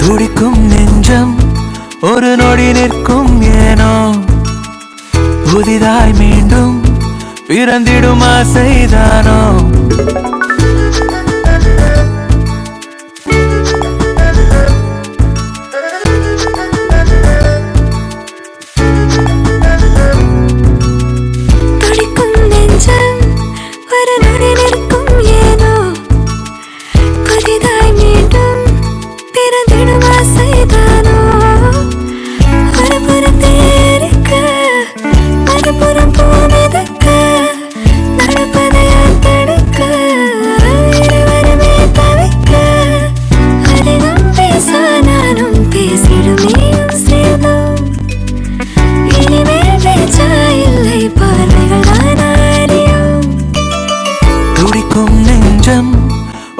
துடிக்கும் நெஞ்சம் ஒரு நொடி நிற்கும் ஏனோ புதிதாய் மீண்டும் பிறந்திடும் ஆசைதானோ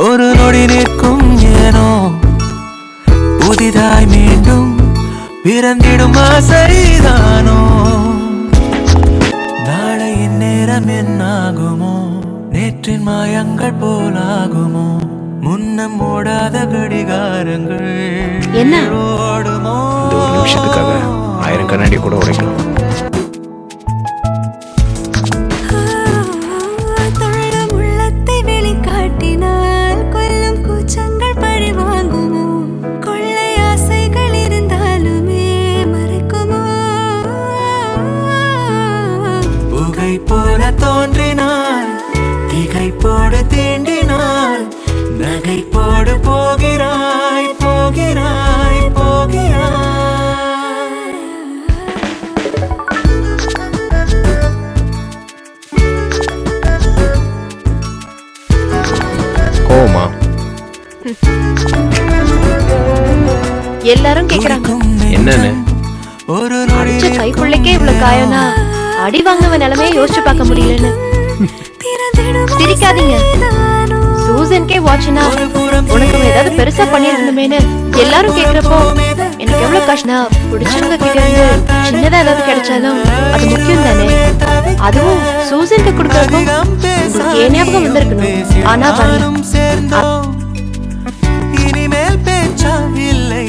ஒரு நொடி நிற்கும் ஏனோ புதிதாய் மீண்டும் பிறந்திடும் ஆசைதானோ நாளையின் நேரம் என்னாகுமோ நேற்றின் மாயங்கள் போலாகுமோ முன்னம் ஓடாத கடிகாரங்கள் என்ன ஓடுமோ இந்த ஒரு நிமிஷத்துக்காக 1000 கண்ணாடி கூட உடைக்கணும். போல தோன்றினாள் திகை போடு தீண்டினாள் நகை போடு போகிறாய் போகிறாய் போகிறாய் கோமா எல்லாரும் கேக்குறாங்க என்னன்னு ஒரு கைக்குள்ளைக்கே இவ்வளவு காயம்னா அடி வாங்கவ நிலைமையை யோசிச்சு பார்க்க முடியலன்னு சிரிக்காதீங்க. சூசன்கே வாட்ச்னா உனக்கு ஏதாவது பெருசா பண்ணிருந்தமேன்னு எல்லாரும் கேக்குறப்போ எனக்கு எவ்வளவு கஷ்டம். பிடிச்சவங்க கிட்ட இருந்து சின்னதா ஏதாவது கிடைச்சாலும் அது முக்கியம் தானே. அதுவும் சூசனுக்கு கொடுக்கறப்போ உங்களுக்கு ஏன் ஞாபகம் வந்திருக்கணும். ஆனா இனிமேல் பேச்சா இல்லை